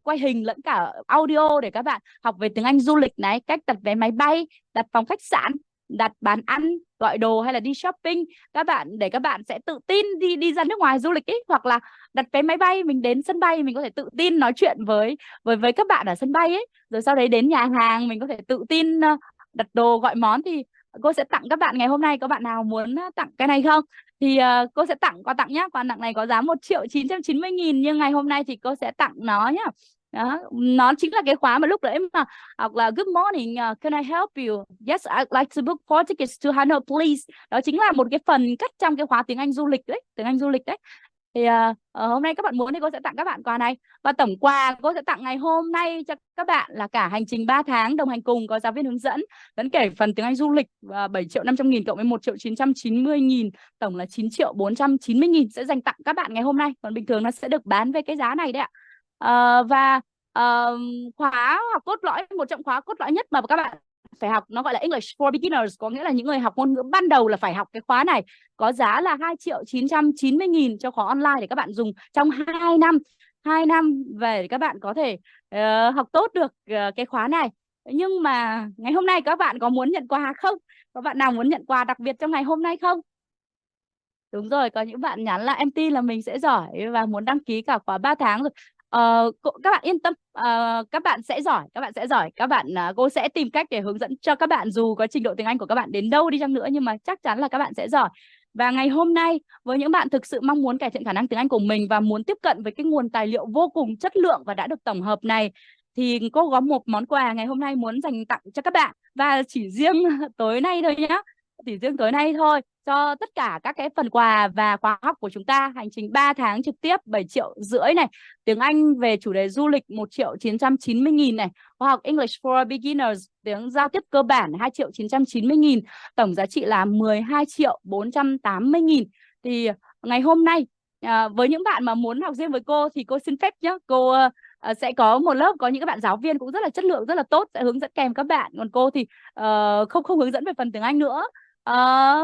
quay hình lẫn cả audio để các bạn học về tiếng Anh du lịch này, cách đặt vé máy bay, đặt phòng khách sạn, đặt bàn ăn, gọi đồ hay là đi shopping. Các bạn để các bạn sẽ tự tin đi ra nước ngoài du lịch ấy, hoặc là đặt vé máy bay, mình đến sân bay mình có thể tự tin nói chuyện với các bạn ở sân bay ấy, rồi sau đấy đến nhà hàng mình có thể tự tin đặt đồ gọi món. Thì cô sẽ tặng các bạn ngày hôm nay. Có bạn nào muốn tặng cái này không? Thì cô sẽ tặng quà tặng nhá. Quà tặng này có giá 1.990.000, nhưng ngày hôm nay thì cô sẽ tặng nó nhá. Đó, nó chính là cái khóa mà lúc nãy mà học là good morning, can I help you? Yes, I'd like to book 4 tickets to Hanoi, please. Đó chính là một cái phần cách trong cái khóa tiếng Anh du lịch đấy, tiếng Anh du lịch đấy. Thì hôm nay các bạn muốn thì cô sẽ tặng các bạn quà này. Và tổng quà cô sẽ tặng ngày hôm nay cho các bạn là cả hành trình 3 tháng đồng hành cùng, có giáo viên hướng dẫn, lẫn kể phần tiếng Anh du lịch 7.500.000 cộng với 1.990.000, tổng là 9.490.000 sẽ dành tặng các bạn ngày hôm nay. Còn bình thường nó sẽ được bán về cái giá này đấy ạ. Và khóa học cốt lõi, một trong khóa cốt lõi nhất mà các bạn phải học, nó gọi là English for Beginners, có nghĩa là những người học ngôn ngữ ban đầu là phải học cái khóa này, có giá là 2.990.000 cho khóa online để các bạn dùng trong 2 năm. 2 năm về để các bạn có thể học tốt được cái khóa này. Nhưng mà ngày hôm nay các bạn có muốn nhận quà không? Có bạn nào muốn nhận quà đặc biệt trong ngày hôm nay không? Đúng rồi, có những bạn nhắn là em tin là mình sẽ giỏi và muốn đăng ký cả khóa 3 tháng rồi. Các bạn yên tâm, các bạn sẽ giỏi, các bạn sẽ giỏi. Các bạn cô sẽ tìm cách để hướng dẫn cho các bạn, dù có trình độ tiếng Anh của các bạn đến đâu đi chăng nữa, nhưng mà chắc chắn là các bạn sẽ giỏi. Và ngày hôm nay với những bạn thực sự mong muốn cải thiện khả năng tiếng Anh của mình và muốn tiếp cận với cái nguồn tài liệu vô cùng chất lượng và đã được tổng hợp này, thì cô có một món quà ngày hôm nay muốn dành tặng cho các bạn. Và chỉ riêng tối nay thôi nhá, chỉ riêng tối nay thôi, cho tất cả các cái phần quà và khóa học của chúng ta, hành trình 3 tháng trực tiếp 7.500.000 này, tiếng Anh về chủ đề du lịch 1.990.000 này, khóa học English for Beginners tiếng giao tiếp cơ bản 2.990.000, tổng giá trị là 12.480.000. Thì ngày hôm nay với những bạn mà muốn học riêng với cô thì cô xin phép nhé, cô sẽ có một lớp có những các bạn giáo viên cũng rất là chất lượng, rất là tốt, sẽ hướng dẫn kèm các bạn. Còn cô thì không hướng dẫn về phần tiếng Anh nữa,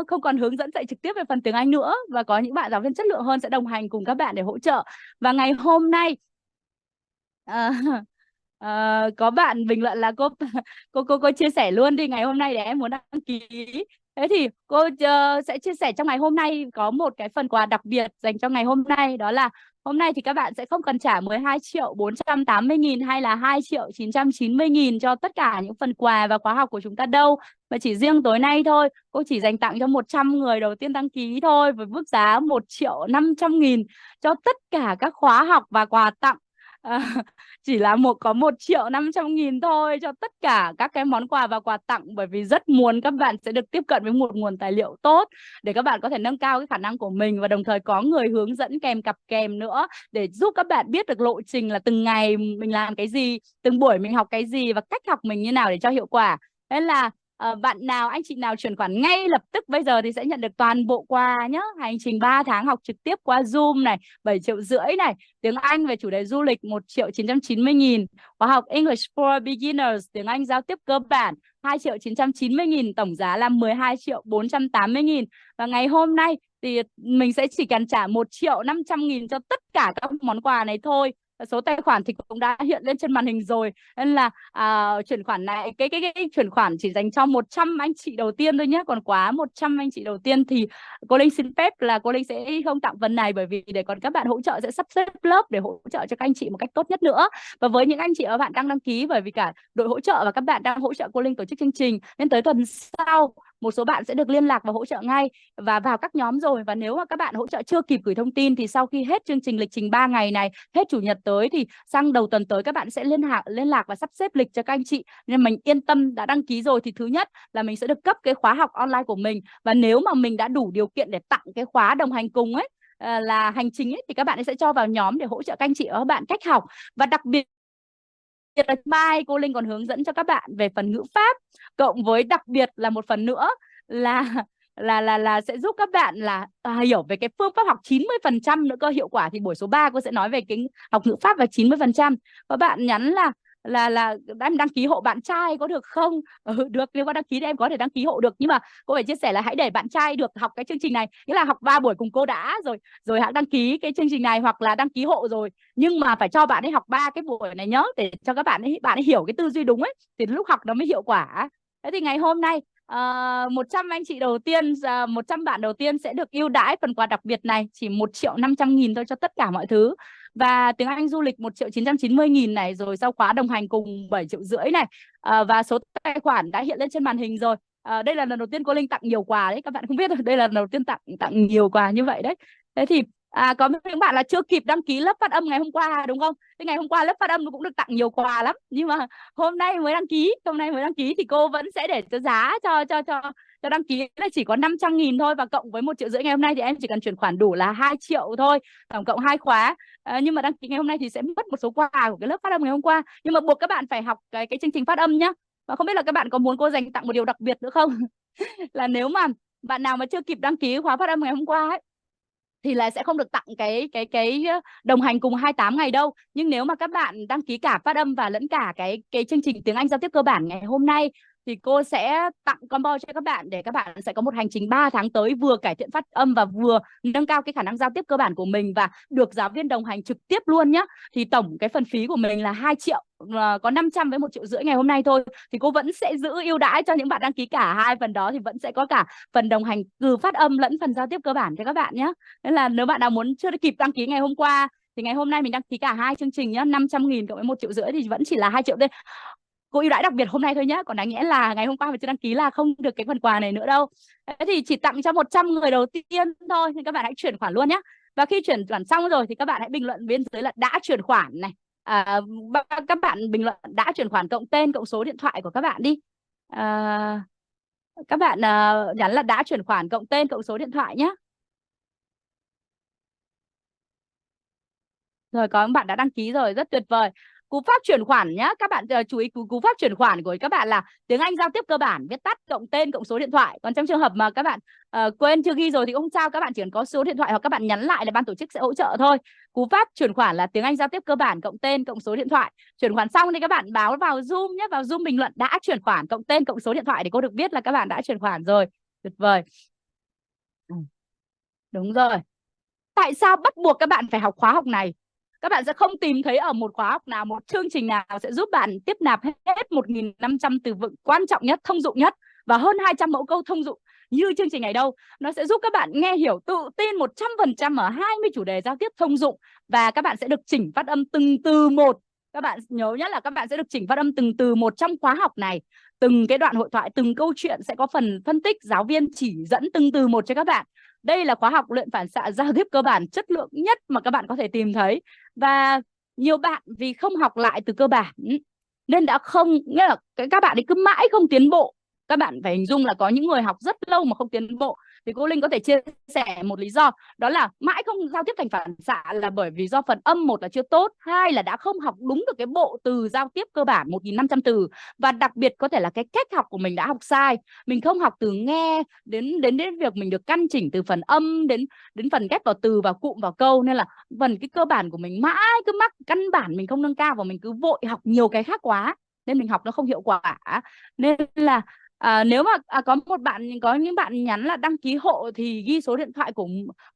không còn hướng dẫn dạy trực tiếp về phần tiếng Anh nữa, và có những bạn giáo viên chất lượng hơn sẽ đồng hành cùng các bạn để hỗ trợ. Và ngày hôm nay có bạn bình luận là cô chia sẻ luôn đi, ngày hôm nay để em muốn đăng ký. Thế thì cô sẽ chia sẻ trong ngày hôm nay có một cái phần quà đặc biệt dành cho ngày hôm nay, đó là hôm nay thì các bạn sẽ không cần trả 12.480.000 hay là 2.990.000 cho tất cả những phần quà và khóa học của chúng ta đâu, mà chỉ riêng tối nay thôi, cô chỉ dành tặng cho 100 người đầu tiên đăng ký thôi, với mức giá 1.500.000 cho tất cả các khóa học và quà tặng. Chỉ là có 1.500.000 thôi cho tất cả các cái món quà và quà tặng, bởi vì rất muốn các bạn sẽ được tiếp cận với một nguồn tài liệu tốt để các bạn có thể nâng cao cái khả năng của mình, và đồng thời có người hướng dẫn kèm cặp kèm nữa để giúp các bạn biết được lộ trình là từng ngày mình làm cái gì, từng buổi mình học cái gì và cách học mình như nào để cho hiệu quả. Nên là bạn nào, anh chị nào chuyển khoản ngay lập tức bây giờ thì sẽ nhận được toàn bộ quà nhé. Hành trình 3 tháng học trực tiếp qua Zoom này, 7.500.000 này, tiếng Anh về chủ đề du lịch 1.990.000, khóa học English for Beginners tiếng Anh giao tiếp cơ bản 2.990.000, tổng giá là 12.480.000. Và ngày hôm nay thì mình sẽ chỉ cần trả 1.500.000 cho tất cả các món quà này thôi. Số tài khoản thì cũng đã hiện lên trên màn hình rồi, nên là chuyển khoản này, cái chuyển khoản chỉ dành cho 100 anh chị đầu tiên thôi nhé. Còn quá 100 anh chị đầu tiên thì cô Linh xin phép là cô Linh sẽ không tặng phần này, bởi vì để còn các bạn hỗ trợ sẽ sắp xếp lớp để hỗ trợ cho các anh chị một cách tốt nhất nữa. Và với những anh chị và bạn đang đăng ký, bởi vì cả đội hỗ trợ và các bạn đang hỗ trợ cô Linh tổ chức chương trình, nên tới tuần sau một số bạn sẽ được liên lạc và hỗ trợ ngay và vào các nhóm rồi. Và nếu mà các bạn hỗ trợ chưa kịp gửi thông tin thì sau khi hết chương trình lịch trình 3 ngày này, hết chủ nhật tới thì sang đầu tuần tới các bạn sẽ liên lạc và sắp xếp lịch cho các anh chị. Nên mình yên tâm, đã đăng ký rồi thì thứ nhất là mình sẽ được cấp cái khóa học online của mình, và nếu mà mình đã đủ điều kiện để tặng cái khóa đồng hành cùng ấy, là hành trình ấy, thì các bạn sẽ cho vào nhóm để hỗ trợ các anh chị và các bạn cách học. Và đặc biệt là mai cô Linh còn hướng dẫn cho các bạn về phần ngữ pháp, cộng với đặc biệt là một phần nữa là sẽ giúp các bạn là hiểu về cái phương pháp học 90% nữa cơ, hiệu quả. Thì buổi số 3 cô sẽ nói về cái học ngữ pháp và 90%. Các bạn nhắn là là em đăng ký hộ bạn trai có được không? Được, nếu mà đăng ký thì em có thể đăng ký hộ được, nhưng mà cô phải chia sẻ là hãy để bạn trai được học cái chương trình này, nghĩa là học 3 buổi cùng cô đã rồi rồi hãng đăng ký cái chương trình này, hoặc là đăng ký hộ rồi, nhưng mà phải cho bạn ấy học 3 cái buổi này nhớ, để cho các bạn ấy hiểu cái tư duy đúng ấy, thì lúc học nó mới hiệu quả. Thế thì ngày hôm nay 100 anh chị đầu tiên, 100 bạn đầu tiên sẽ được ưu đãi phần quà đặc biệt này, chỉ 1.500.000 thôi cho tất cả mọi thứ. Và tiếng Anh du lịch 1.990.000 này, rồi sau khóa đồng hành cùng 7,5 triệu này. Và số tài khoản đã hiện lên trên màn hình rồi. Đây là lần đầu tiên cô Linh tặng nhiều quà đấy, các bạn không biết rồi, đây là lần đầu tiên tặng nhiều quà như vậy đấy. Thế thì có những bạn là chưa kịp đăng ký lớp phát âm ngày hôm qua đúng không? Thế ngày hôm qua lớp phát âm nó cũng được tặng nhiều quà lắm, nhưng mà hôm nay mới đăng ký thì cô vẫn sẽ để cho giá cho đăng ký là chỉ có 500.000 thôi, và cộng với 1,5 triệu ngày hôm nay thì em chỉ cần chuyển khoản đủ là 2 triệu thôi, tổng cộng 2 khóa. Nhưng mà đăng ký ngày hôm nay thì sẽ mất một số quà của cái lớp phát âm ngày hôm qua, nhưng mà buộc các bạn phải học cái chương trình phát âm nhá. Và không biết là các bạn có muốn cô dành tặng một điều đặc biệt nữa không? Là nếu mà bạn nào mà chưa kịp đăng ký khóa phát âm ngày hôm qua ấy, thì là sẽ không được tặng cái đồng hành cùng 28 ngày đâu. Nhưng nếu mà các bạn đăng ký cả phát âm và lẫn cả cái chương trình tiếng Anh giao tiếp cơ bản ngày hôm nay, thì cô sẽ tặng combo cho các bạn, để các bạn sẽ có một hành trình 3 tháng tới vừa cải thiện phát âm và vừa nâng cao cái khả năng giao tiếp cơ bản của mình, và được giáo viên đồng hành trực tiếp luôn nhá. Thì tổng cái phần phí của mình là 2 triệu, có 500 với 1,5 triệu ngày hôm nay thôi, thì cô vẫn sẽ giữ ưu đãi cho những bạn đăng ký cả hai phần đó, thì vẫn sẽ có cả phần đồng hành từ phát âm lẫn phần giao tiếp cơ bản cho các bạn nhé. Nên là nếu bạn nào muốn chưa kịp đăng ký ngày hôm qua thì ngày hôm nay mình đăng ký cả hai chương trình nhá, 500.000 cộng với 1,5 triệu thì vẫn chỉ là 2 triệu đây. Cô ưu đãi đặc biệt hôm nay thôi nhá, còn đáng nghĩa là ngày hôm qua mà chưa đăng ký là không được cái phần quà này nữa đâu. Thế thì chỉ tặng cho 100 người đầu tiên thôi, nên các bạn hãy chuyển khoản luôn nhé. Và khi chuyển khoản xong rồi thì các bạn hãy bình luận bên dưới là đã chuyển khoản này. Các bạn bình luận đã chuyển khoản cộng tên cộng số điện thoại của các bạn đi. Các bạn nhắn là đã chuyển khoản cộng tên cộng số điện thoại nhé. Rồi có bạn đã đăng ký rồi, rất tuyệt vời. Cú pháp chuyển khoản nhá, các bạn chú ý cú pháp chuyển khoản của các bạn là tiếng Anh giao tiếp cơ bản, viết tắt cộng tên cộng số điện thoại. Còn trong trường hợp mà các bạn quên chưa ghi rồi thì không sao, các bạn chỉ cần có số điện thoại hoặc các bạn nhắn lại là ban tổ chức sẽ hỗ trợ thôi. Cú pháp chuyển khoản là tiếng Anh giao tiếp cơ bản cộng tên cộng số điện thoại. Chuyển khoản xong thì các bạn báo vào Zoom nhé, vào Zoom bình luận đã chuyển khoản cộng tên cộng số điện thoại để cô được biết là các bạn đã chuyển khoản rồi. Tuyệt vời. Đúng rồi. Tại sao bắt buộc các bạn phải học khóa học này? Các bạn sẽ không tìm thấy ở một khóa học nào, một chương trình nào sẽ giúp bạn tiếp nạp hết 1.500 từ vựng quan trọng nhất, thông dụng nhất và hơn 200 mẫu câu thông dụng như chương trình này đâu. Nó sẽ giúp các bạn nghe hiểu tự tin 100% ở 20 chủ đề giao tiếp thông dụng, và các bạn sẽ được chỉnh phát âm từng từ một. Các bạn nhớ nhé là các bạn sẽ được chỉnh phát âm từng từ một trong khóa học này. Từng cái đoạn hội thoại, từng câu chuyện sẽ có phần phân tích, giáo viên chỉ dẫn từng từ một cho các bạn. Đây là khóa học luyện phản xạ giao tiếp cơ bản chất lượng nhất mà các bạn có thể tìm thấy. Và nhiều bạn vì không học lại từ cơ bản nên đã không, nghĩa là các bạn ấy cứ mãi không tiến bộ. Các bạn phải hình dung là có những người học rất lâu mà không tiến bộ. Thì cô Linh có thể chia sẻ một lý do, đó là mãi không giao tiếp thành phản xạ là bởi vì do phần âm, một là chưa tốt, hai là đã không học đúng được cái bộ từ giao tiếp cơ bản 1.500 từ, và đặc biệt có thể là cái cách học của mình đã học sai. Mình không học từ nghe đến việc mình được căn chỉnh từ phần âm đến phần ghép vào từ, vào cụm, vào câu, nên là phần cái cơ bản của mình mãi cứ mắc, căn bản mình không nâng cao và mình cứ vội học nhiều cái khác quá nên mình học nó không hiệu quả. Nên là nếu mà có những bạn nhắn là đăng ký hộ thì ghi số điện thoại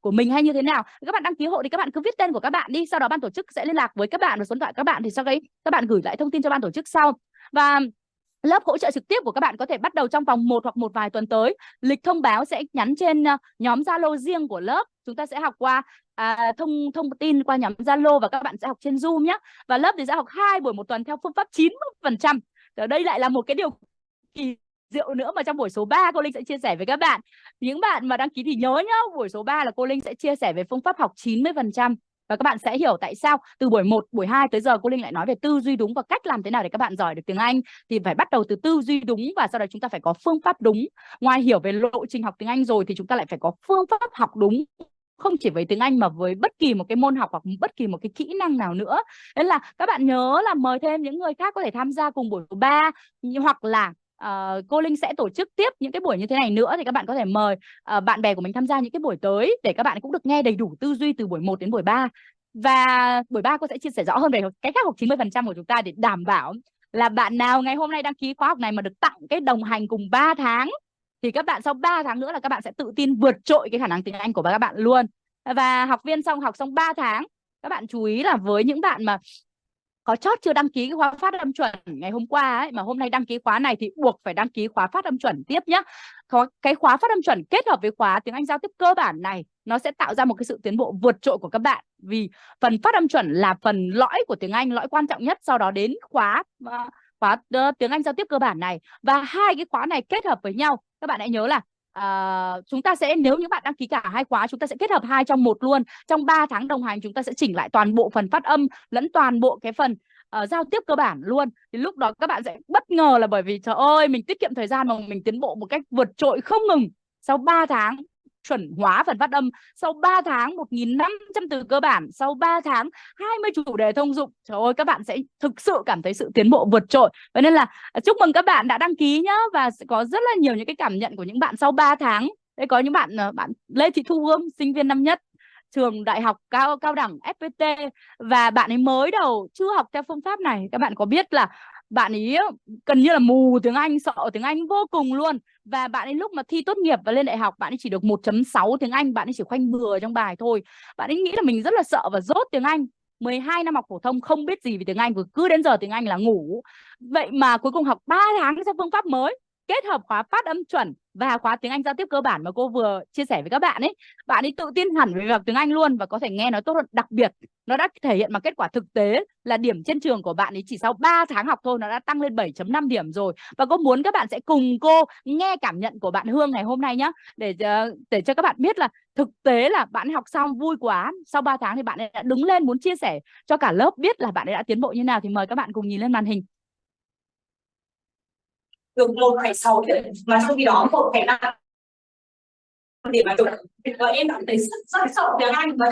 của mình hay như thế nào, các bạn đăng ký hộ thì các bạn cứ viết tên của các bạn đi, sau đó ban tổ chức sẽ liên lạc với các bạn và số điện thoại các bạn, thì sau đấy các bạn gửi lại thông tin cho ban tổ chức sau. Và lớp hỗ trợ trực tiếp của các bạn có thể bắt đầu trong vòng một vài tuần tới. Lịch thông báo sẽ nhắn trên nhóm Zalo riêng của lớp. Chúng ta sẽ học qua thông tin qua nhóm Zalo và các bạn sẽ học trên Zoom nhé. Và lớp thì sẽ học 2 buổi một tuần theo phương pháp 90%. Ở đây lại là một cái điều kỳ diệu nữa mà trong buổi số 3 cô Linh sẽ chia sẻ với các bạn. Những bạn mà đăng ký thì nhớ nhá, buổi số 3 là cô Linh sẽ chia sẻ về phương pháp học 90%. Và các bạn sẽ hiểu tại sao từ buổi 1, buổi 2 tới giờ cô Linh lại nói về tư duy đúng và cách làm thế nào để các bạn giỏi được tiếng Anh. Thì phải bắt đầu từ tư duy đúng và sau đó chúng ta phải có phương pháp đúng. Ngoài hiểu về lộ trình học tiếng Anh rồi thì chúng ta lại phải có phương pháp học đúng. Không chỉ với tiếng Anh mà với bất kỳ một cái môn học hoặc bất kỳ một cái kỹ năng nào nữa. Nên là các bạn nhớ là mời thêm những người khác có thể tham gia cùng buổi 3, hoặc là cô Linh sẽ tổ chức tiếp những cái buổi như thế này nữa, thì các bạn có thể mời bạn bè của mình tham gia những cái buổi tới để các bạn cũng được nghe đầy đủ tư duy từ buổi 1 đến buổi 3. Và buổi 3 cô sẽ chia sẻ rõ hơn về cách khác học 90% của chúng ta để đảm bảo là bạn nào ngày hôm nay đăng ký khóa học này mà được tặng cái đồng hành cùng 3 tháng thì các bạn sau 3 tháng nữa là các bạn sẽ tự tin vượt trội cái khả năng tiếng Anh của các bạn luôn. Và học xong 3 tháng, các bạn chú ý là với những bạn mà có chót chưa đăng ký cái khóa phát âm chuẩn ngày hôm qua ấy, mà hôm nay đăng ký khóa này thì buộc phải đăng ký khóa phát âm chuẩn tiếp nhé. Cái khóa phát âm chuẩn kết hợp với khóa tiếng Anh giao tiếp cơ bản này nó sẽ tạo ra một cái sự tiến bộ vượt trội của các bạn, vì phần phát âm chuẩn là phần lõi của tiếng Anh, lõi quan trọng nhất, sau đó đến khóa tiếng Anh giao tiếp cơ bản này. Và hai cái khóa này kết hợp với nhau, các bạn hãy nhớ là chúng ta sẽ, nếu những bạn đăng ký cả hai khóa, chúng ta sẽ kết hợp 2 trong 1 luôn. Trong 3 tháng đồng hành chúng ta sẽ chỉnh lại toàn bộ phần phát âm lẫn toàn bộ cái phần giao tiếp cơ bản luôn. Thì lúc đó các bạn sẽ bất ngờ là bởi vì trời ơi, mình tiết kiệm thời gian mà mình tiến bộ một cách vượt trội không ngừng. Sau 3 tháng chuẩn hóa phần phát âm, sau 3 tháng 1.500 từ cơ bản, sau 3 tháng 20 chủ đề thông dụng. Trời ơi, các bạn sẽ thực sự cảm thấy sự tiến bộ vượt trội. Vậy nên là chúc mừng các bạn đã đăng ký nhá, và sẽ có rất là nhiều những cái cảm nhận của những bạn sau 3 tháng. Đây có những bạn, bạn Lê Thị Thu Hương, sinh viên năm nhất trường đại học cao đẳng FPT, và bạn ấy mới đầu chưa học theo phương pháp này. Các bạn có biết là bạn ấy gần như là mù tiếng Anh, sợ tiếng Anh vô cùng luôn. Và bạn ấy lúc mà thi tốt nghiệp và lên đại học, bạn ấy chỉ được 1.6 tiếng Anh, bạn ấy chỉ khoanh bừa trong bài thôi. Bạn ấy nghĩ là mình rất là sợ và dốt tiếng Anh. 12 năm học phổ thông không biết gì về tiếng Anh, cứ đến giờ tiếng Anh là ngủ. Vậy mà cuối cùng học 3 tháng theo phương pháp mới, kết hợp khóa phát âm chuẩn và khóa tiếng Anh giao tiếp cơ bản mà cô vừa chia sẻ với các bạn ấy, bạn ấy tự tin hẳn về việc tiếng Anh luôn và có thể nghe nói tốt hơn. Đặc biệt nó đã thể hiện bằng kết quả thực tế là điểm trên trường của bạn ấy chỉ sau 3 tháng học thôi nó đã tăng lên 7.5 điểm rồi. Và cô muốn các bạn sẽ cùng cô nghe cảm nhận của bạn Hương ngày hôm nay nhé, để cho các bạn biết là thực tế là bạn ấy học xong vui quá, sau 3 tháng thì bạn ấy đã đứng lên muốn chia sẻ cho cả lớp biết là bạn ấy đã tiến bộ như nào. Thì mời các bạn cùng nhìn lên màn hình. Được 1,6 điểm mà trong khi đó 1,5 điểm mà và em cảm thấy rất sợ tiếng Anh. Và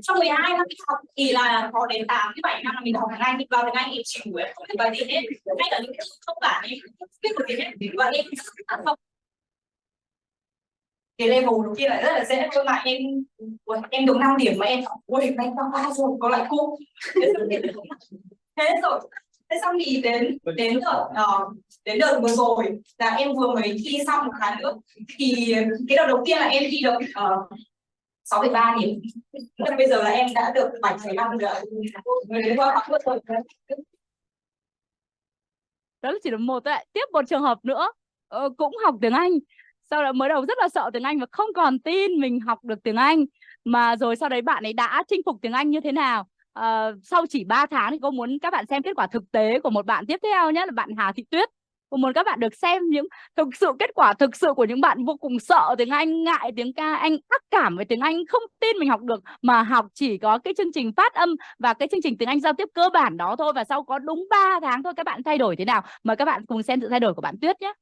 trong 12 năm học thì là có đến 8 7 năm mình học tiếng Anh, vào tiếng Anh em chịu ấy, và thì em ngay cả những cái không bản em biết của tiếng Anh và em rất không cái level đầu tiên lại rất là dễ thôi, mà em được 5 điểm mà em ui nay qua 3 rồi có lại cô thế rồi. Thế xong thì đến đợt vừa rồi là em vừa mới thi xong một tháng nữa, thì cái đợt đầu tiên là em thi được 6,3 điểm. Nhưng bây giờ là em đã được 7,5 rồi. Đó là chỉ được một thôi. Tiếp một trường hợp nữa cũng học tiếng Anh, sau đó mới đầu rất là sợ tiếng Anh và không còn tin mình học được tiếng Anh, mà rồi sau đấy bạn ấy đã chinh phục tiếng Anh như thế nào. Sau chỉ 3 tháng thì cô muốn các bạn xem kết quả thực tế của một bạn tiếp theo nhé, là bạn Hà Thị Tuyết. Cô muốn các bạn được xem những kết quả thực sự của những bạn vô cùng sợ tiếng Anh, ngại tiếng ca Anh, ác cảm với tiếng Anh, không tin mình học được, mà học chỉ có cái chương trình phát âm và cái chương trình tiếng Anh giao tiếp cơ bản đó thôi, và sau có đúng 3 tháng thôi các bạn thay đổi thế nào. Mời các bạn cùng xem sự thay đổi của bạn Tuyết nhé.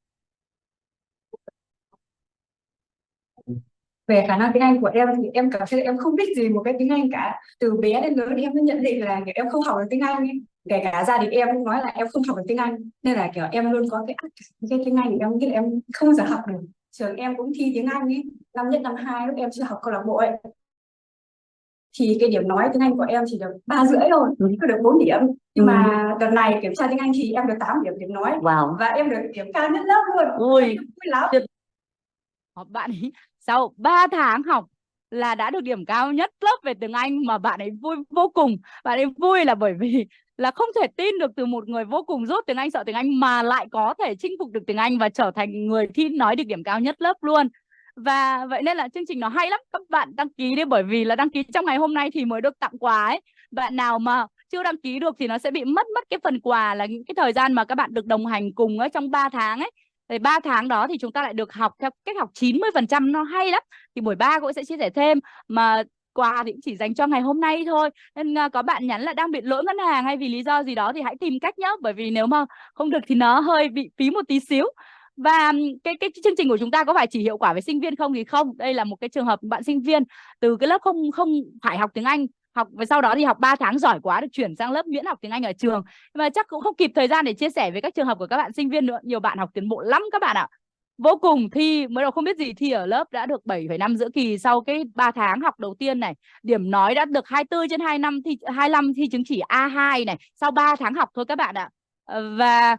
Về khả năng tiếng Anh của em thì em cảm thấy em không biết gì một cái tiếng Anh cả. Từ bé đến lớn thì em mới nhận định là em không học được tiếng Anh ấy. Kể cả gia đình em cũng nói là em không học được tiếng Anh, nên là kiểu em luôn có cái tiếng Anh, em nghĩ là em không bao giờ học được. Trường em cũng thi tiếng Anh ấy, năm nhất năm hai lúc em chưa học câu lạc bộ ấy, thì cái điểm nói tiếng Anh của em chỉ được 3,5 thôi, có được 4 điểm. Nhưng mà đợt này kiểm tra tiếng Anh thì em được 8 điểm điểm nói. Và em được điểm cao nhất lớp luôn. Vui lắm. Bạn ấy sau 3 tháng học là đã được điểm cao nhất lớp về tiếng Anh, mà bạn ấy vui vô cùng. Bạn ấy vui là bởi vì là không thể tin được từ một người vô cùng dốt tiếng Anh, sợ tiếng Anh mà lại có thể chinh phục được tiếng Anh và trở thành người thi nói được điểm cao nhất lớp luôn. Và vậy nên là chương trình nó hay lắm, các bạn đăng ký đi, bởi vì là đăng ký trong ngày hôm nay thì mới được tặng quà ấy. Bạn nào mà chưa đăng ký được thì nó sẽ bị mất cái phần quà, là những cái thời gian mà các bạn được đồng hành cùng ở trong 3 tháng ấy. Thì 3 tháng đó thì chúng ta lại được học theo cách học 90%, nó hay lắm. Thì buổi 3 cũng sẽ chia sẻ thêm, mà quà thì cũng chỉ dành cho ngày hôm nay thôi. Nên có bạn nhắn là đang bị lỗi ngân hàng hay vì lý do gì đó thì hãy tìm cách nhé, bởi vì nếu mà không được thì nó hơi bị phí một tí xíu. Và cái chương trình của chúng ta có phải chỉ hiệu quả với sinh viên không thì không. Đây là một cái trường hợp bạn sinh viên từ cái lớp không phải học tiếng Anh, học và sau đó thì học 3 tháng giỏi quá được chuyển sang lớp miễn học tiếng Anh ở trường. Nhưng mà chắc cũng không kịp thời gian để chia sẻ với các trường hợp của các bạn sinh viên nữa. Nhiều bạn học tiến bộ lắm các bạn ạ. vô cùng. Thi mới đầu không biết gì, thi ở lớp đã được 7,5 giữa kỳ sau cái 3 tháng học đầu tiên này. Điểm nói đã được 24/25, thi 25, thi chứng chỉ A2 này sau 3 tháng học thôi các bạn ạ. Và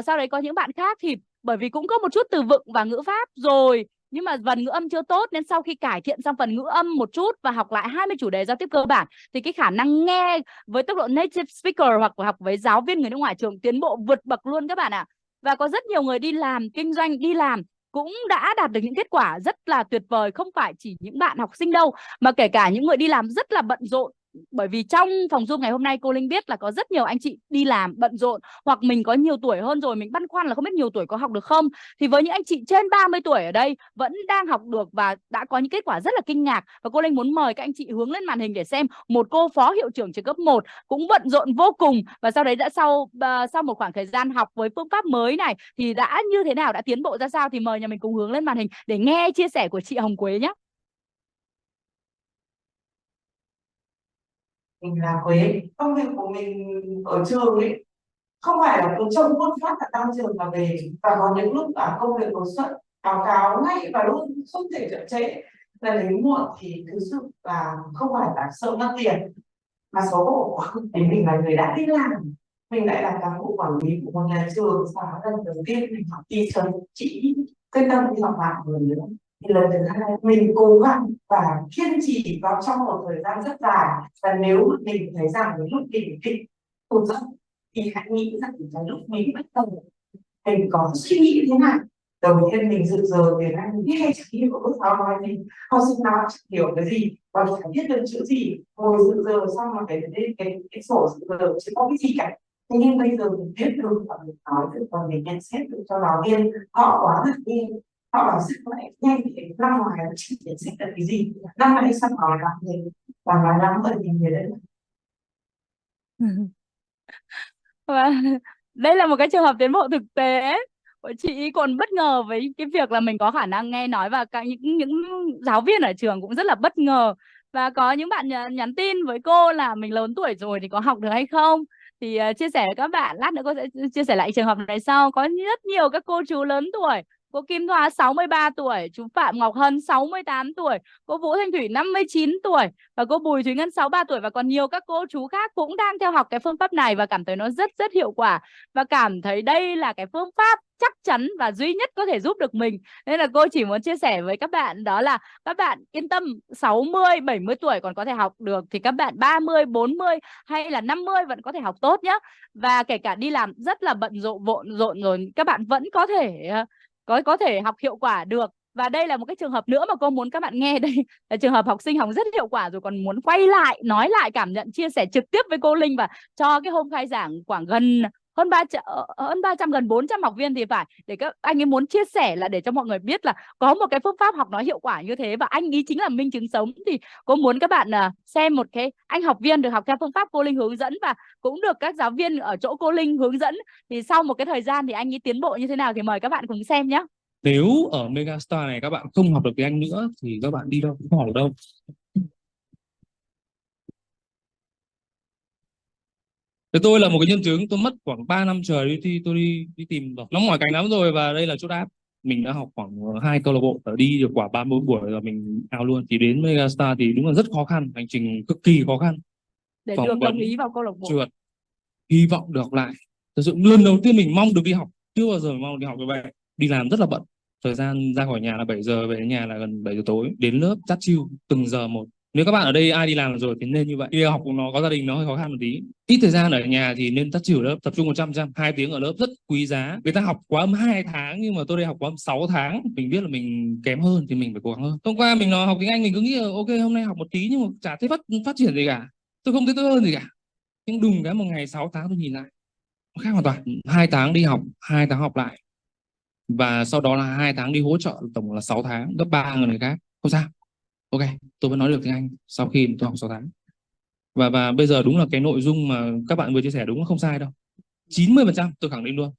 sau đấy có những bạn khác thì bởi vì cũng có một chút từ vựng và ngữ pháp rồi, nhưng mà phần ngữ âm chưa tốt, nên sau khi cải thiện xong phần ngữ âm một chút và học lại 20 chủ đề giao tiếp cơ bản thì cái khả năng nghe với tốc độ native speaker hoặc học với giáo viên người nước ngoài trường tiến bộ vượt bậc luôn các bạn ạ. Và có rất nhiều người đi làm kinh doanh, đi làm cũng đã đạt được những kết quả rất là tuyệt vời, không phải chỉ những bạn học sinh đâu, mà kể cả những người đi làm rất là bận rộn. Bởi vì trong phòng Zoom ngày hôm nay cô Linh biết là có rất nhiều anh chị đi làm bận rộn, hoặc mình có nhiều tuổi hơn rồi, mình băn khoăn là không biết nhiều tuổi có học được không. Thì với những anh chị trên 30 tuổi ở đây vẫn đang học được và đã có những kết quả rất là kinh ngạc. Và cô Linh muốn mời các anh chị hướng lên màn hình để xem một cô phó hiệu trưởng trường cấp 1 cũng bận rộn vô cùng, và sau đấy đã sau một khoảng thời gian học với phương pháp mới này thì đã như thế nào, đã tiến bộ ra sao. Thì mời nhà mình cùng hướng lên màn hình để nghe chia sẻ của chị Hồng Quế nhé. Mình là Quế. Công việc của mình ở trường ấy không phải là cứ trông khuôn phát là tăng trường mà về, và có những lúc là công việc đột xuất báo cáo ngay và luôn không thể chậm trễ, là đến muộn thì thực sự là không phải là sợ mất tiền, mà xấu hổ thì mình là người đã đi làm, mình lại là cán bộ quản lý của một nhà trường, sau đó lần đầu tiên mình học đi sớm chỉ quyết tâm đi học lại một lần nữa. Thì lần thứ hai mình cố gắng và kiên trì vào trong một thời gian rất dài, và nếu mình thấy rằng lúc mình định tụt dốc thì hãy nghĩ rằng cái lúc mình bắt đầu mình có suy nghĩ thế nào. Đầu tiên mình dự giờ để anh nghe chẳng hiểu lúc sau nói gì, học sinh nào chẳng hiểu cái gì, còn chẳng biết được chữ gì, ngồi dự giờ xong mà cái sổ dự giờ chứ có cái gì cả. Thế nhưng bây giờ mình biết được và mình nói được và mình nhận xét được cho giáo viên, họ quá ngạc nhiên, họ bảo sao lại nhanh thì năm ngoài nó chỉ nhận xét được cái gì, năm nay sao nói làm gì, và nói lắm bởi vì người đấy. Và đây là một cái trường hợp tiến bộ thực tế. Chị còn bất ngờ với cái việc là mình có khả năng nghe nói, và cả những giáo viên ở trường cũng rất là bất ngờ. Và có những bạn nhắn tin với cô là mình lớn tuổi rồi thì có học được hay không. Thì chia sẻ với các bạn, lát nữa cô sẽ chia sẻ lại trường hợp này sau. Có rất nhiều các cô chú lớn tuổi. Cô Kim Thoa 63 tuổi, chú Phạm Ngọc Hân 68 tuổi, cô Vũ Thanh Thủy 59 tuổi và cô Bùi Thúy Ngân 63 tuổi, và còn nhiều các cô chú khác cũng đang theo học cái phương pháp này và cảm thấy nó rất rất hiệu quả, và cảm thấy đây là cái phương pháp chắc chắn và duy nhất có thể giúp được mình. Nên là cô chỉ muốn chia sẻ với các bạn đó là các bạn yên tâm, 60, 70 tuổi còn có thể học được thì các bạn 30, 40 hay là 50 vẫn có thể học tốt nhé. Và kể cả đi làm rất là bận rộn rồi, các bạn vẫn có thể học hiệu quả được. Và đây là một cái trường hợp nữa mà cô muốn các bạn nghe đây là trường hợp học sinh học rất hiệu quả rồi còn muốn quay lại nói lại cảm nhận, chia sẻ trực tiếp với cô Linh. Và cho cái hôm khai giảng khoảng gần hơn 300, gần 400 học viên thì phải, để các anh ấy muốn chia sẻ là để cho mọi người biết là có một cái phương pháp học nó hiệu quả như thế, và anh ấy chính là minh chứng sống. Thì cô muốn các bạn xem một cái anh học viên được học theo phương pháp cô Linh hướng dẫn và cũng được các giáo viên ở chỗ cô Linh hướng dẫn, thì sau một cái thời gian thì anh ấy tiến bộ như thế nào thì mời các bạn cùng xem nhé. Nếu ở Megastar này các bạn không học được tiếng Anh nữa thì các bạn đi đâu cũng không học được đâu. Thế tôi là một cái nhân chứng, tôi mất khoảng 3 năm trời đi thi, tôi đi tìm nó mỏi cánh lắm rồi, và đây là chốt áp. Mình đã học khoảng 2 câu lạc bộ, đi được quả 30 buổi rồi mình out luôn. Thì đến Megastar thì đúng là rất khó khăn, hành trình cực kỳ khó khăn. Để Phỏng được vấn đồng ý vào câu lạc bộ. trượt, hy vọng được học lại. Thật sự lần đầu tiên mình mong được đi học, chưa bao giờ mong đi học như vậy. Đi làm rất là bận, thời gian ra khỏi nhà là 7 giờ, về đến nhà là gần 7 giờ tối, đến lớp chát chiu từng giờ một. Nếu các bạn ở đây ai đi làm rồi thì nên như vậy. Đi học nó có gia đình nó hơi khó khăn một tí, ít thời gian ở nhà thì nên chát chiu lớp, tập trung 100%. 2 tiếng ở lớp rất quý giá. Người ta học quá 2 tháng nhưng mà tôi đây học quá 6 tháng. Mình biết là mình kém hơn thì mình phải cố gắng hơn. Hôm qua mình học tiếng Anh mình cứ nghĩ là ok hôm nay học một tí nhưng mà chả thấy phát triển gì cả, tôi không thấy tốt hơn gì cả. Nhưng đùng cái một ngày 6 tháng tôi nhìn lại khác hoàn toàn. 2 tháng đi học, 2 tháng học lại, và sau đó là 2 tháng đi hỗ trợ, tổng là 6 tháng, gấp 3 người khác. Không sao, ok, tôi vẫn nói được tiếng Anh sau khi tôi học 6 tháng. Và bây giờ đúng là cái nội dung mà các bạn vừa chia sẻ đúng là không sai đâu. 90% tôi khẳng định luôn.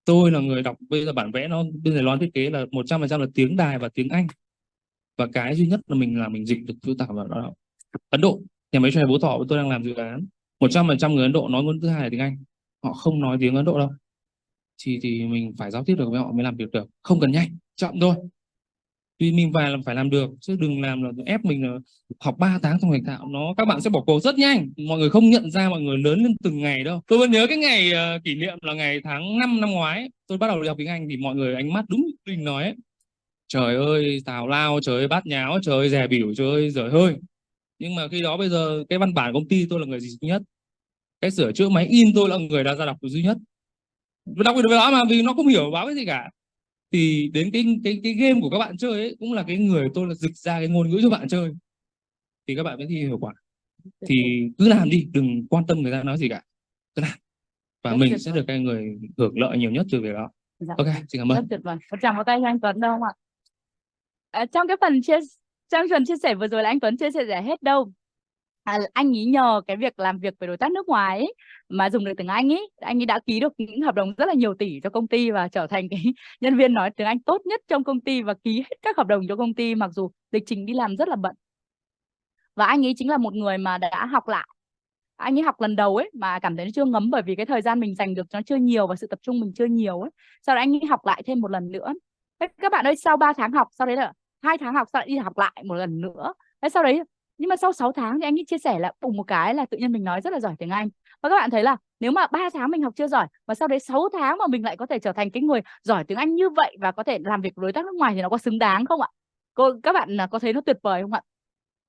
Tôi là người đọc bây giờ bản vẽ nó bên này nó thiết kế là 100% là tiếng Đài và tiếng Anh, và cái duy nhất là mình dịch được phức tạp vào đó là Ấn Độ. Nhà máy xoài Phú Thọ tôi đang làm dự án, 100% người Ấn Độ nói ngôn thứ hai là tiếng Anh, họ không nói tiếng Ấn Độ đâu. thì mình phải giao tiếp được với họ mới làm việc được, không cần nhanh, chậm thôi. Tuy mình phải làm được, chứ đừng làm là ép mình là học 3 tháng trong thành thạo nó, các bạn sẽ bỏ cuộc rất nhanh, mọi người không nhận ra mọi người lớn lên từng ngày đâu. Tôi vẫn nhớ cái ngày kỷ niệm là ngày tháng 5 năm ngoái tôi bắt đầu đi học tiếng Anh, thì mọi người ánh mắt đúng như Linh nói ấy. Trời ơi tào lao, trời ơi bát nháo, trời ơi dè bỉu, trời ơi dở hơi. Nhưng mà khi đó bây giờ cái văn bản công ty tôi là người duy nhất, cái sửa chữa máy in tôi là người đã ra đọc duy nhất, đặc biệt với đó mà vì nó không hiểu báo cái gì cả. Thì đến cái game của các bạn chơi ấy cũng là cái người tôi là dịch ra cái ngôn ngữ cho bạn chơi, thì các bạn mới thi hiệu quả. Thì cứ làm đi, đừng quan tâm người ta nói gì cả, cứ làm và Rất mình tuyệt sẽ vời. được cái người hưởng lợi nhiều nhất từ việc đó. Dạ. Ok, xin cảm Rất ơn. tuyệt vời. Một tràng pháo tay cho anh Tuấn đâu không ạ? Trong cái phần chia sẻ vừa rồi là anh Tuấn chưa chia sẻ hết đâu. Anh ấy nhờ cái việc làm việc với đối tác nước ngoài ấy, mà dùng được tiếng Anh ấy, anh ấy đã ký được những hợp đồng rất là nhiều tỷ cho công ty và trở thành cái nhân viên nói tiếng Anh tốt nhất trong công ty và ký hết các hợp đồng cho công ty mặc dù lịch trình đi làm rất là bận. Và anh ấy chính là một người mà đã học lại. Anh ấy học lần đầu ấy mà cảm thấy nó chưa ngấm bởi vì cái thời gian mình dành được nó chưa nhiều và sự tập trung mình chưa nhiều ấy. Sau đó anh ấy học lại thêm một lần nữa. Thế các bạn ơi, sau 3 tháng học, sau đấy là 2 tháng học, sau lại đi học lại một lần nữa. Thế sau đấy, nhưng mà sau 6 tháng thì anh ấy chia sẻ là bùng một cái là tự nhiên mình nói rất là giỏi tiếng Anh. Và các bạn thấy là nếu mà 3 tháng mình học chưa giỏi và sau đấy 6 tháng mà mình lại có thể trở thành cái người giỏi tiếng Anh như vậy và có thể làm việc với đối tác nước ngoài thì nó có xứng đáng không ạ? Các bạn có thấy nó tuyệt vời không ạ?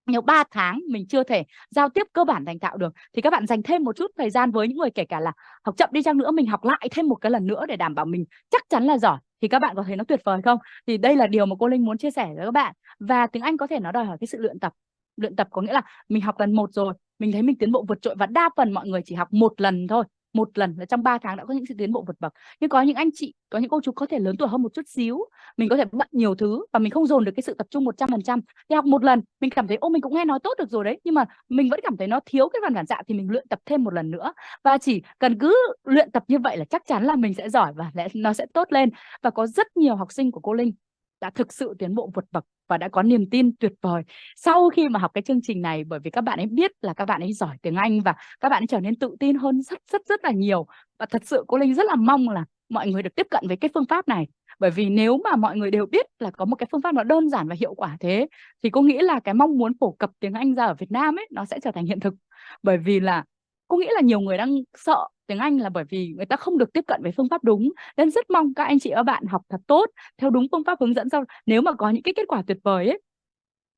Nếu 3 tháng mình chưa thể giao tiếp cơ bản thành thạo được thì các bạn dành thêm một chút thời gian với những người kể cả là học chậm đi chăng nữa, mình học lại thêm một cái lần nữa để đảm bảo mình chắc chắn là giỏi, thì các bạn có thấy nó tuyệt vời không? Thì đây là điều mà cô Linh muốn chia sẻ với các bạn. Và tiếng Anh có thể nó đòi hỏi cái sự luyện tập. Luyện tập có nghĩa là mình học lần 1 rồi mình thấy mình tiến bộ vượt trội, và đa phần mọi người chỉ học 1 lần thôi, 1 lần là trong 3 tháng đã có những sự tiến bộ vượt bậc. Nhưng có những anh chị, có những cô chú có thể lớn tuổi hơn một chút xíu, mình có thể bận nhiều thứ và mình không dồn được cái sự tập trung 100%, thì học 1 lần mình cảm thấy ô mình cũng nghe nói tốt được rồi đấy, nhưng mà mình vẫn cảm thấy nó thiếu cái phần phản xạ thì mình luyện tập thêm một lần nữa, và chỉ cần cứ luyện tập như vậy là chắc chắn là mình sẽ giỏi và nó sẽ tốt lên. Và có rất nhiều học sinh của cô Linh đã thực sự tiến bộ vượt bậc và đã có niềm tin tuyệt vời sau khi mà học cái chương trình này, bởi vì các bạn ấy biết là các bạn ấy giỏi tiếng Anh và các bạn ấy trở nên tự tin hơn rất là nhiều. Và thật sự cô Linh rất là mong là mọi người được tiếp cận với cái phương pháp này, bởi vì nếu mà mọi người đều biết là có một cái phương pháp nó đơn giản và hiệu quả thế thì cô nghĩ là cái mong muốn phổ cập tiếng Anh ra ở Việt Nam ấy nó sẽ trở thành hiện thực. Bởi vì là cô nghĩ là nhiều người đang sợ tiếng Anh là bởi vì người ta không được tiếp cận với phương pháp đúng, nên rất mong các anh chị và bạn học thật tốt theo đúng phương pháp hướng dẫn. Sau nếu mà có những cái kết quả tuyệt vời ấy,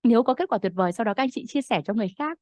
nếu có kết quả tuyệt vời sau đó các anh chị chia sẻ cho người khác.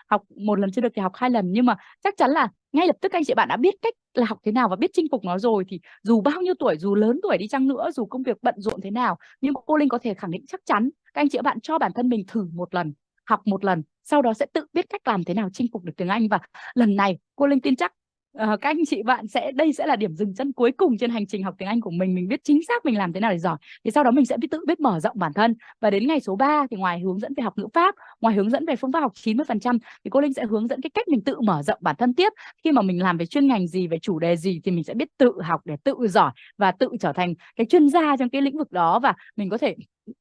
Học 1 lần chưa được thì học 2 lần, nhưng mà chắc chắn là ngay lập tức các anh chị bạn đã biết cách là học thế nào và biết chinh phục nó rồi, thì dù bao nhiêu tuổi, dù lớn tuổi đi chăng nữa, dù công việc bận rộn thế nào, nhưng mà cô Linh có thể khẳng định chắc chắn các anh chị bạn cho bản thân mình thử 1 lần, học 1 lần, sau đó sẽ tự biết cách làm thế nào chinh phục được tiếng Anh. Và lần này cô Linh tin chắc các anh chị bạn đây sẽ là điểm dừng chân cuối cùng trên hành trình học tiếng Anh của mình biết chính xác mình làm thế nào để giỏi, thì sau đó mình sẽ tự biết mở rộng bản thân. Và đến ngày số 3 thì ngoài hướng dẫn về học ngữ pháp, ngoài hướng dẫn về phương pháp học 90%, thì cô Linh sẽ hướng dẫn cái cách mình tự mở rộng bản thân tiếp. Khi mà mình làm về chuyên ngành gì, về chủ đề gì thì mình sẽ biết tự học để tự giỏi và tự trở thành cái chuyên gia trong cái lĩnh vực đó, và mình có thể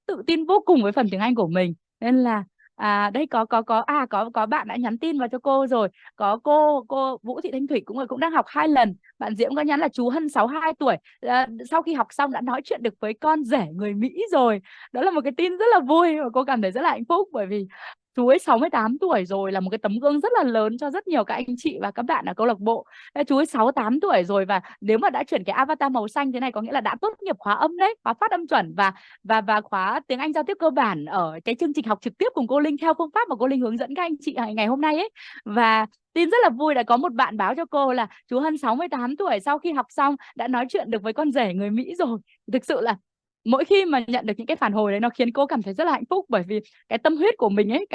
tự tin vô cùng với phần tiếng Anh của mình. Nên là đây có bạn đã nhắn tin vào cho cô rồi, có cô Vũ Thị Thanh Thủy cũng đang học 2 lần. Bạn Diễm có nhắn là chú Hân 62 tuổi sau khi học xong đã nói chuyện được với con rể người Mỹ rồi. Đó là một cái tin rất là vui và cô cảm thấy rất là hạnh phúc, bởi vì chú ấy 68 tuổi rồi, là một cái tấm gương rất là lớn cho rất nhiều các anh chị và các bạn ở câu lạc bộ. Chú ấy 68 tuổi rồi, và nếu mà đã chuyển cái avatar màu xanh thế này có nghĩa là đã tốt nghiệp khóa âm đấy, khóa phát âm chuẩn và khóa tiếng Anh giao tiếp cơ bản ở cái chương trình học trực tiếp cùng cô Linh theo phương pháp mà cô Linh hướng dẫn các anh chị ngày hôm nay ấy. Và tin rất là vui đã có một bạn báo cho cô là chú Hân 68 tuổi sau khi học xong đã nói chuyện được với con rể người Mỹ rồi. Thực sự là mỗi khi mà nhận được những cái phản hồi đấy nó khiến cô cảm thấy rất là hạnh phúc, bởi vì cái tâm huyết của mình ấy,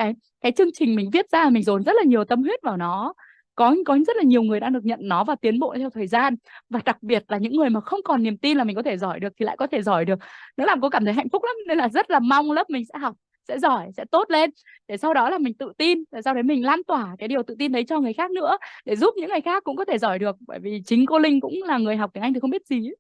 cái chương trình mình viết ra mình dồn rất là nhiều tâm huyết vào nó. Có rất là nhiều người đang được nhận nó và tiến bộ theo thời gian, và đặc biệt là những người mà không còn niềm tin là mình có thể giỏi được thì lại có thể giỏi được. Nó làm cô cảm thấy hạnh phúc lắm, nên là rất là mong lớp mình sẽ học, sẽ giỏi, sẽ tốt lên, để sau đó là mình tự tin, để sau đấy mình lan tỏa cái điều tự tin đấy cho người khác nữa, để giúp những người khác cũng có thể giỏi được. Bởi vì chính cô Linh cũng là người học tiếng Anh thì không biết gì ấy.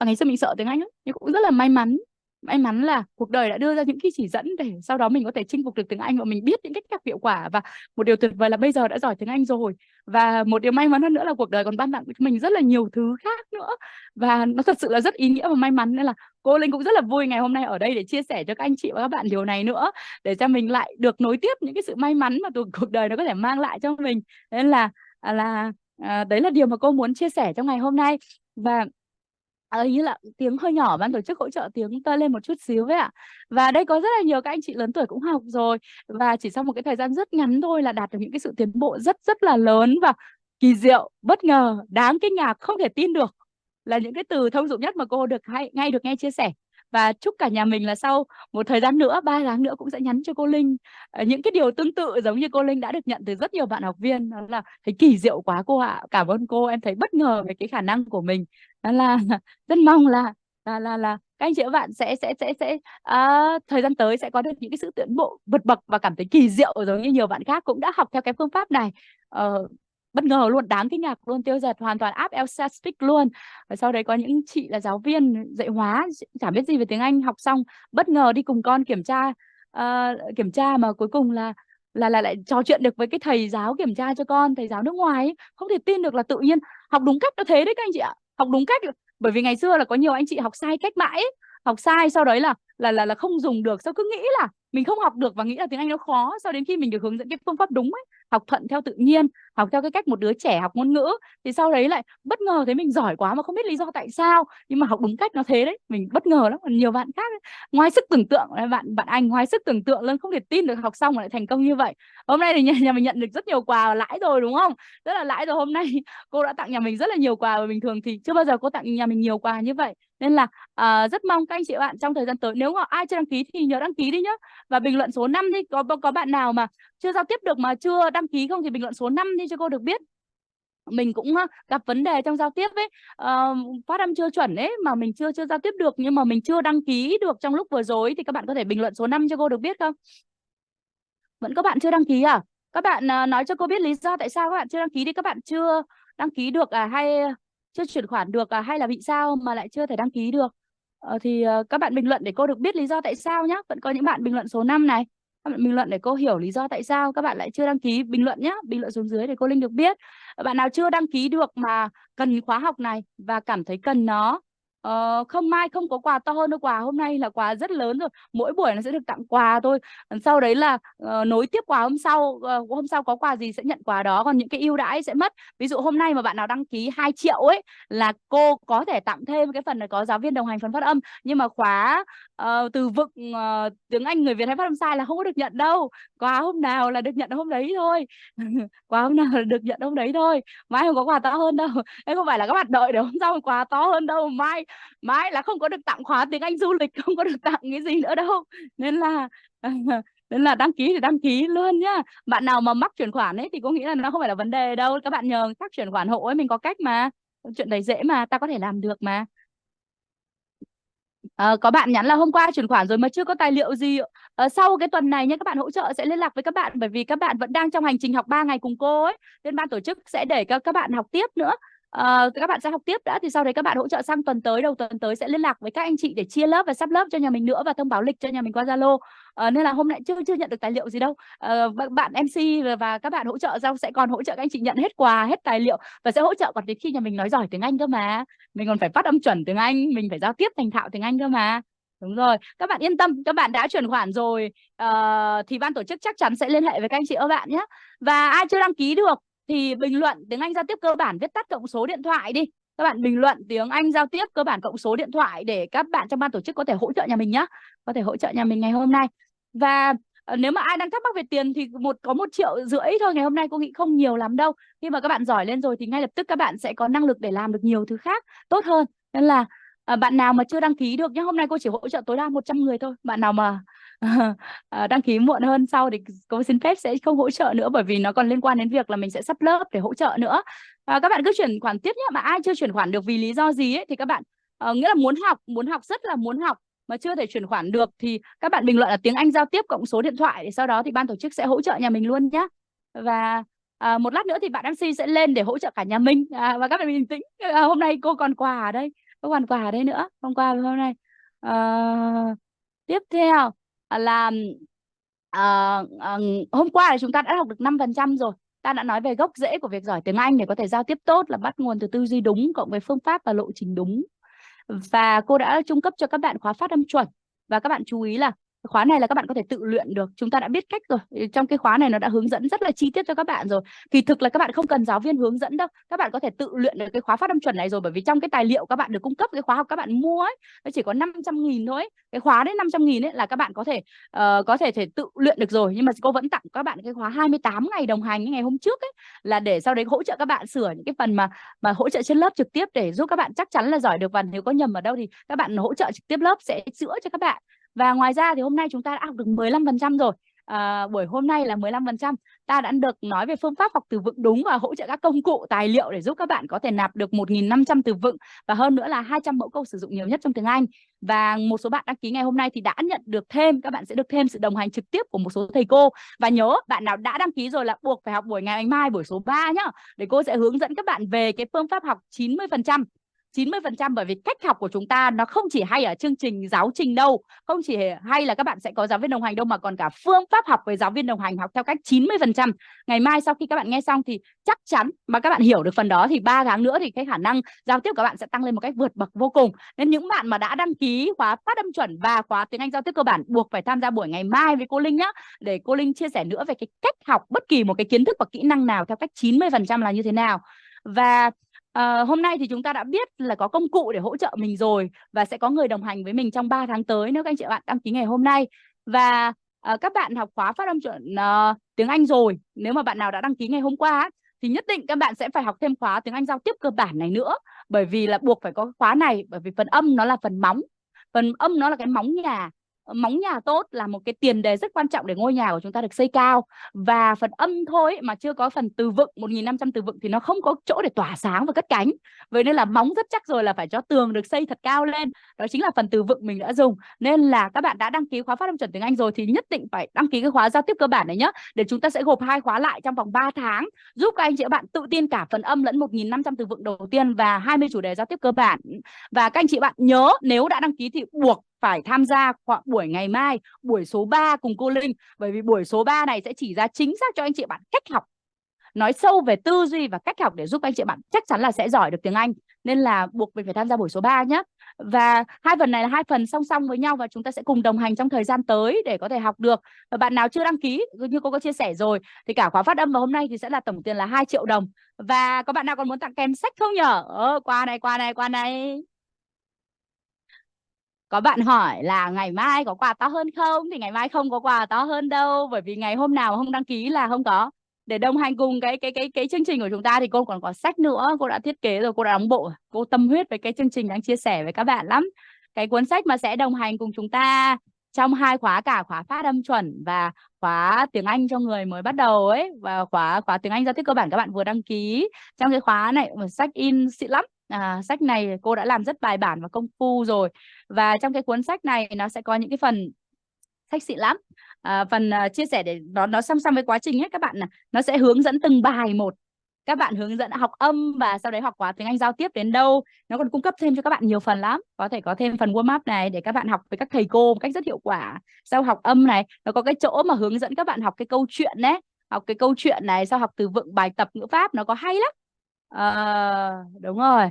Và ngày xưa mình sợ tiếng Anh ấy, nhưng cũng rất là may mắn may mắn là cuộc đời đã đưa ra những cái chỉ dẫn để sau đó mình có thể chinh phục được tiếng Anh và mình biết những cách hiệu quả. Và một điều tuyệt vời là bây giờ đã giỏi tiếng Anh rồi. Và một điều may mắn hơn nữa là cuộc đời còn ban tặng cho mình rất là nhiều thứ khác nữa, và nó thật sự là rất ý nghĩa và may mắn. Nên là cô Linh cũng rất là vui ngày hôm nay ở đây để chia sẻ cho các anh chị và các bạn điều này nữa, để cho mình lại được nối tiếp những cái sự may mắn mà cuộc đời nó có thể mang lại cho mình. Nên là đấy là điều mà cô muốn chia sẻ trong ngày hôm nay. Và hình như là tiếng hơi nhỏ, ban tổ chức hỗ trợ tiếng to lên một chút xíu với ạ. Và đây có rất là nhiều các anh chị lớn tuổi cũng học rồi, và chỉ sau một cái thời gian rất ngắn thôi là đạt được những cái sự tiến bộ rất rất là lớn và kỳ diệu, bất ngờ, đáng kinh ngạc, không thể tin được, là những cái từ thông dụng nhất mà cô được được nghe chia sẻ. Và chúc cả nhà mình là sau một thời gian nữa, 3 tháng nữa cũng sẽ nhắn cho cô Linh những cái điều tương tự giống như cô Linh đã được nhận từ rất nhiều bạn học viên. Đó là thấy kỳ diệu quá cô ạ. Cảm ơn cô, em thấy bất ngờ về cái khả năng của mình. Đó là rất mong là các anh chị và bạn sẽ thời gian tới sẽ có được những cái sự tiến bộ vượt bậc và cảm thấy kỳ diệu giống như nhiều bạn khác cũng đã học theo cái phương pháp này. Bất ngờ luôn, đáng kinh ngạc luôn, tiêu dệt hoàn toàn app Elsa Speak luôn. Và sau đấy có những chị là giáo viên dạy hóa, chả biết gì về tiếng Anh, học xong bất ngờ đi cùng con kiểm tra mà cuối cùng là lại trò chuyện được với cái thầy giáo kiểm tra cho con, thầy giáo nước ngoài ấy. Không thể tin được là tự nhiên học đúng cách nó thế đấy các anh chị ạ. Học đúng cách, bởi vì ngày xưa là có nhiều anh chị học sai cách mãi ấy. Học sai sau đấy là không dùng được, sao cứ nghĩ là mình không học được và nghĩ là tiếng Anh nó khó. Sau đến khi mình được hướng dẫn cái phương pháp đúng ấy, học thuận theo tự nhiên, học theo cái cách một đứa trẻ học ngôn ngữ, thì sau đấy lại bất ngờ thấy mình giỏi quá mà không biết lý do tại sao, nhưng mà học đúng cách nó thế đấy, mình bất ngờ lắm. Còn nhiều bạn khác ấy, ngoài sức tưởng tượng, bạn Anh ngoài sức tưởng tượng luôn, không thể tin được học xong mà lại thành công như vậy. Hôm nay thì nhà mình nhận được rất nhiều quà lãi rồi đúng không, rất là lãi rồi. Hôm nay cô đã tặng nhà mình rất là nhiều quà, và bình thường thì chưa bao giờ cô tặng nhà mình nhiều quà như vậy. Nên là rất mong các anh chị bạn trong thời gian tới, nếu mà ai chưa đăng ký thì nhớ đăng ký đi nhá. Và bình luận số 5 đi, có bạn nào mà chưa giao tiếp được mà chưa đăng ký không thì bình luận số 5 đi cho cô được biết. Mình cũng gặp vấn đề trong giao tiếp ấy, phát âm chưa chuẩn ấy, mà mình chưa giao tiếp được, nhưng mà mình chưa đăng ký được trong lúc vừa rồi, thì các bạn có thể bình luận số 5 cho cô được biết không? Vẫn có bạn chưa đăng ký à? Các bạn nói cho cô biết lý do tại sao các bạn chưa đăng ký đi. Các bạn chưa đăng ký được hay chưa chuyển khoản được hay là bị sao mà lại chưa thể đăng ký được? Thì các bạn bình luận để cô được biết lý do tại sao nhé. Vẫn có những bạn bình luận số 5 này. Các bạn bình luận để cô hiểu lý do tại sao các bạn lại chưa đăng ký, bình luận nhé, bình luận xuống dưới để cô Linh được biết. Bạn nào chưa đăng ký được mà cần khóa học này và cảm thấy cần nó, không mai không có quà to hơn đâu, quà hôm nay là quà rất lớn rồi, mỗi buổi nó sẽ được tặng quà thôi. Sau đấy là nối tiếp quà hôm sau, hôm sau có quà gì sẽ nhận quà đó, còn những cái ưu đãi sẽ mất. Ví dụ hôm nay mà bạn nào đăng ký 2 triệu ấy là cô có thể tặng thêm cái phần này, có giáo viên đồng hành phần phát âm, nhưng mà khóa từ vựng tiếng Anh người Việt hay phát âm sai là không có được nhận đâu. Quà hôm nào là được nhận hôm đấy thôi. Quà hôm nào là được nhận hôm đấy thôi, mai không có quà to hơn đâu. Đấy, không phải là các bạn đợi để hôm sau quà to hơn đâu, mai là không có được tặng khóa tiếng Anh du lịch, không có được tặng cái gì nữa đâu. Nên là đăng ký thì đăng ký luôn nhá. Bạn nào mà mắc chuyển khoản ấy thì cô nghĩ là nó không phải là vấn đề đâu, các bạn nhờ các chuyển khoản hộ ấy, mình có cách mà, chuyện đấy dễ mà, ta có thể làm được mà. Có bạn nhắn là hôm qua chuyển khoản rồi mà chưa có tài liệu gì. Sau cái tuần này nhé, các bạn hỗ trợ sẽ liên lạc với các bạn, bởi vì các bạn vẫn đang trong hành trình học 3 ngày cùng cô ấy, nên ban tổ chức sẽ để các bạn học tiếp nữa. Các bạn sẽ học tiếp đã, thì sau đấy các bạn hỗ trợ sang tuần tới, đầu tuần tới sẽ liên lạc với các anh chị để chia lớp và sắp lớp cho nhà mình nữa, và thông báo lịch cho nhà mình qua Zalo. Nên là hôm nay chưa nhận được tài liệu gì đâu. Bạn MC và các bạn hỗ trợ sau sẽ còn hỗ trợ các anh chị nhận hết quà, hết tài liệu, và sẽ hỗ trợ còn đến khi nhà mình nói giỏi tiếng Anh cơ mà. Mình còn phải phát âm chuẩn tiếng Anh, mình phải giao tiếp thành thạo tiếng Anh cơ mà. Đúng rồi, các bạn yên tâm, các bạn đã chuyển khoản rồi thì ban tổ chức chắc chắn sẽ liên hệ với các anh chị các bạn nhé. Và ai chưa đăng ký được thì bình luận tiếng Anh giao tiếp cơ bản viết tắt cộng số điện thoại đi. Các bạn bình luận tiếng Anh giao tiếp cơ bản cộng số điện thoại để các bạn trong ban tổ chức có thể hỗ trợ nhà mình nhé. Có thể hỗ trợ nhà mình ngày hôm nay. Và nếu mà ai đang thắc mắc về tiền thì có 1,5 triệu thôi ngày hôm nay, cô nghĩ không nhiều lắm đâu. Khi mà các bạn giỏi lên rồi thì ngay lập tức các bạn sẽ có năng lực để làm được nhiều thứ khác tốt hơn. Nên là bạn nào mà chưa đăng ký được nhé, hôm nay cô chỉ hỗ trợ tối đa 100 người thôi. Bạn nào mà đăng ký muộn hơn sau thì cô xin phép sẽ không hỗ trợ nữa, bởi vì nó còn liên quan đến việc là mình sẽ sắp lớp để hỗ trợ nữa. Các bạn cứ chuyển khoản tiếp nhé. Mà ai chưa chuyển khoản được vì lý do gì ấy thì các bạn nghĩa là muốn học rất là muốn học mà chưa thể chuyển khoản được thì các bạn bình luận là tiếng Anh giao tiếp cộng số điện thoại, để sau đó thì ban tổ chức sẽ hỗ trợ nhà mình luôn nhé. Và một lát nữa thì bạn MC sẽ lên để hỗ trợ cả nhà mình. Và các bạn bình tĩnh, hôm nay cô còn quà ở đây, có còn quà ở đây nữa. Hôm qua và hôm nay Tiếp theo là hôm qua là chúng ta đã học được 5% rồi. Ta đã nói về gốc rễ của việc giỏi tiếng Anh để có thể giao tiếp tốt là bắt nguồn từ tư duy đúng cộng với phương pháp và lộ trình đúng. Và cô đã trung cấp cho các bạn khóa phát âm chuẩn. Và các bạn chú ý là khóa này là các bạn có thể tự luyện được. Chúng ta đã biết cách rồi. Trong cái khóa này nó đã hướng dẫn rất là chi tiết cho các bạn rồi. Kỳ thực là các bạn không cần giáo viên hướng dẫn đâu. Các bạn có thể tự luyện được cái khóa phát âm chuẩn này rồi. Bởi vì trong cái tài liệu các bạn được cung cấp, cái khóa học các bạn mua ấy, nó chỉ có 500.000 thôi. Cái khóa đấy 500.000 ấy là các bạn có thể tự luyện được rồi. Nhưng mà cô vẫn tặng các bạn cái khóa 28 ngày đồng hành ngày hôm trước ấy, là để sau đấy hỗ trợ các bạn sửa những cái phần mà hỗ trợ trên lớp trực tiếp để giúp các bạn chắc chắn là giỏi được. Và nếu có nhầm ở đâu thì các bạn hỗ trợ trực tiếp lớp sẽ chữa cho các bạn. Và ngoài ra thì hôm nay chúng ta đã học được 15% rồi. Buổi hôm nay là 15%. Ta đã được nói về phương pháp học từ vựng đúng và hỗ trợ các công cụ tài liệu để giúp các bạn có thể nạp được 1.500 từ vựng và hơn nữa là 200 mẫu câu sử dụng nhiều nhất trong tiếng Anh. Và một số bạn đăng ký ngày hôm nay thì đã nhận được thêm, các bạn sẽ được thêm sự đồng hành trực tiếp của một số thầy cô. Và nhớ bạn nào đã đăng ký rồi là buộc phải học buổi ngày mai, buổi số 3 nhá. Để cô sẽ hướng dẫn các bạn về cái phương pháp học 90%. 90% bởi vì cách học của chúng ta nó không chỉ hay ở chương trình giáo trình đâu, không chỉ hay là các bạn sẽ có giáo viên đồng hành đâu, mà còn cả phương pháp học với giáo viên đồng hành học theo cách 90%. Ngày mai sau khi các bạn nghe xong thì chắc chắn mà các bạn hiểu được phần đó thì 3 tháng nữa thì cái khả năng giao tiếp của các bạn sẽ tăng lên một cách vượt bậc vô cùng. Nên những bạn mà đã đăng ký khóa phát âm chuẩn và khóa tiếng Anh giao tiếp cơ bản buộc phải tham gia buổi ngày mai với cô Linh nhá, để cô Linh chia sẻ nữa về cái cách học bất kỳ một cái kiến thức và kỹ năng nào theo cách 90% là như thế nào. Và hôm nay thì chúng ta đã biết là có công cụ để hỗ trợ mình rồi, và sẽ có người đồng hành với mình trong 3 tháng tới nếu các anh chị bạn đăng ký ngày hôm nay. Và các bạn học khóa phát âm chuẩn tiếng Anh rồi, nếu mà bạn nào đã đăng ký ngày hôm qua thì nhất định các bạn sẽ phải học thêm khóa tiếng Anh giao tiếp cơ bản này nữa, bởi vì là buộc phải có khóa này, bởi vì phần âm nó là phần móng, phần âm nó là cái móng nhà. Móng nhà tốt là một cái tiền đề rất quan trọng để ngôi nhà của chúng ta được xây cao. Và phần âm thôi mà chưa có phần từ vựng, 1.500 từ vựng thì nó không có chỗ để tỏa sáng và cất cánh. Vậy nên là móng rất chắc rồi là phải cho tường được xây thật cao lên. Đó chính là phần từ vựng mình đã dùng. Nên là các bạn đã đăng ký khóa phát âm chuẩn tiếng Anh rồi thì nhất định phải đăng ký cái khóa giao tiếp cơ bản này nhé. Để chúng ta sẽ gộp 2 khóa lại trong vòng 3 tháng, giúp các anh chị bạn tự tin cả phần âm lẫn 1.500 từ vựng đầu tiên và 20 chủ đề giao tiếp cơ bản. Và các anh chị bạn nhớ, nếu đã đăng ký thì buộc phải tham gia buổi ngày mai, buổi số 3 cùng cô Linh. Bởi vì buổi số 3 này sẽ chỉ ra chính xác cho anh chị bạn cách học, nói sâu về tư duy và cách học để giúp anh chị bạn chắc chắn là sẽ giỏi được tiếng Anh. Nên là buộc mình phải tham gia buổi số 3 nhé. Và hai phần này là hai phần song song với nhau và chúng ta sẽ cùng đồng hành trong thời gian tới để có thể học được. Và bạn nào chưa đăng ký, như cô có chia sẻ rồi, thì cả khóa phát âm vào hôm nay thì sẽ là tổng tiền là 2 triệu đồng. Và có bạn nào còn muốn tặng kèm sách không nhở? Quà này. Có bạn hỏi là ngày mai có quà to hơn không? Thì ngày mai không có quà to hơn đâu, bởi vì ngày hôm nào không đăng ký là không có. Để đồng hành cùng cái chương trình của chúng ta thì cô còn có sách nữa, cô đã thiết kế rồi, cô đã đóng bộ, cô tâm huyết với cái chương trình đang chia sẻ với các bạn lắm. Cái cuốn sách mà sẽ đồng hành cùng chúng ta trong 2 khóa, cả khóa phát âm chuẩn và khóa tiếng Anh cho người mới bắt đầu ấy, và khóa tiếng Anh giao tiếp cơ bản các bạn vừa đăng ký. Trong cái khóa này sách in xịn lắm. Sách này cô đã làm rất bài bản và công phu rồi. Và trong cái cuốn sách này nó sẽ có những cái phần sách xịn lắm. Phần chia sẻ để nó song song với quá trình ấy các bạn, nó sẽ hướng dẫn từng bài một. Các bạn hướng dẫn học âm và sau đấy học khóa tiếng Anh giao tiếp đến đâu. Nó còn cung cấp thêm cho các bạn nhiều phần lắm. Có thể có thêm phần warm up này để các bạn học với các thầy cô một cách rất hiệu quả. Sau học âm này, nó có cái chỗ mà hướng dẫn các bạn học cái câu chuyện đấy. Học cái câu chuyện này, sau học từ vựng, bài tập, ngữ pháp, nó có hay lắm. Đúng rồi.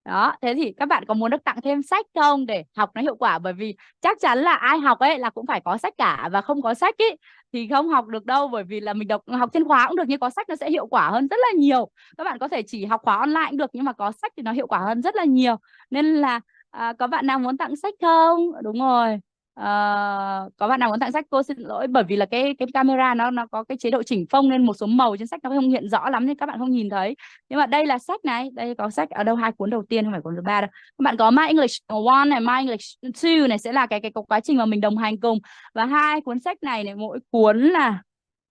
Đó, thế thì các bạn có muốn được tặng thêm sách không để học nó hiệu quả? Bởi vì chắc chắn là ai học ấy là cũng phải có sách cả, và không có sách ấy thì không học được đâu. Bởi vì là mình học trên khóa cũng được, nhưng có sách nó sẽ hiệu quả hơn rất là nhiều. Các bạn có thể chỉ học khóa online cũng được, nhưng mà có sách thì nó hiệu quả hơn rất là nhiều. Nên là có bạn nào muốn tặng sách không? Đúng rồi. Có bạn nào muốn tặng sách? Cô xin lỗi bởi vì là cái camera nó có cái chế độ chỉnh phông nên một số màu trên sách nó không hiện rõ lắm nên các bạn không nhìn thấy. Nhưng mà đây là sách này, đây có sách ở đâu 2 cuốn đầu tiên, không phải cuốn thứ 3 đâu. Các bạn có My English 1 này, My English 2 này sẽ là cái quá trình mà mình đồng hành cùng. Và 2 cuốn sách này mỗi cuốn là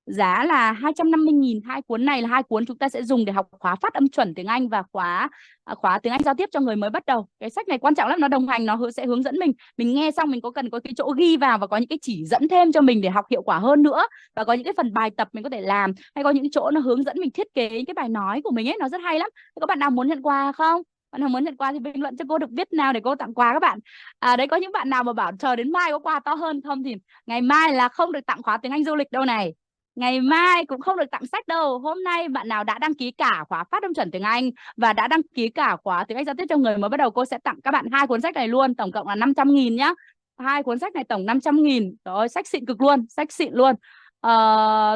giá là 250.000. 2 cuốn này là 2 cuốn chúng ta sẽ dùng để học khóa phát âm chuẩn tiếng Anh và khóa tiếng Anh giao tiếp cho người mới bắt đầu. Cái sách này quan trọng lắm, nó đồng hành, nó sẽ hướng dẫn mình nghe xong mình có cần có cái chỗ ghi vào và có những cái chỉ dẫn thêm cho mình để học hiệu quả hơn nữa. Và có những cái phần bài tập mình có thể làm, hay có những chỗ nó hướng dẫn mình thiết kế cái bài nói của mình ấy, nó rất hay lắm. Các bạn nào muốn nhận quà không? Bạn nào muốn nhận quà thì bình luận cho cô được biết nào để cô tặng quà các bạn. Đấy, có những bạn nào mà bảo chờ đến mai có quà to hơn không thì ngày mai là không được tặng khóa tiếng Anh du lịch đâu này. Ngày mai cũng không được tặng sách đâu. Hôm nay bạn nào đã đăng ký cả khóa phát âm chuẩn tiếng Anh và đã đăng ký cả khóa tiếng Anh giao tiếp cho người mới bắt đầu, cô sẽ tặng các bạn 2 cuốn sách này luôn, tổng cộng là 500.000 nhá. 2 cuốn sách này tổng 500.000. Rồi, sách xịn cực luôn, sách xịn luôn.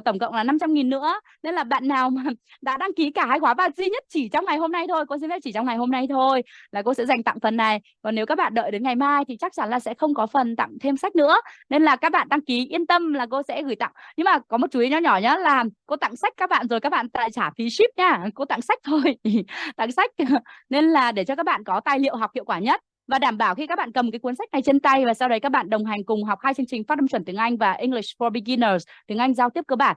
Tổng cộng là 500.000 nữa. Nên là bạn nào mà đã đăng ký cả 2 khóa và duy nhất chỉ trong ngày hôm nay thôi, cô xin phép chỉ trong ngày hôm nay thôi là cô sẽ dành tặng phần này. Còn nếu các bạn đợi đến ngày mai thì chắc chắn là sẽ không có phần tặng thêm sách nữa. Nên là các bạn đăng ký yên tâm là cô sẽ gửi tặng. Nhưng mà có một chú ý nhỏ nhỏ nhá, là cô tặng sách các bạn rồi các bạn lại trả phí ship nha. Cô tặng sách thôi. Tặng sách nên là để cho các bạn có tài liệu học hiệu quả nhất. Và đảm bảo khi các bạn cầm cái cuốn sách này trên tay và sau đấy các bạn đồng hành cùng học 2 chương trình phát âm chuẩn tiếng Anh và English for Beginners, tiếng Anh giao tiếp cơ bản.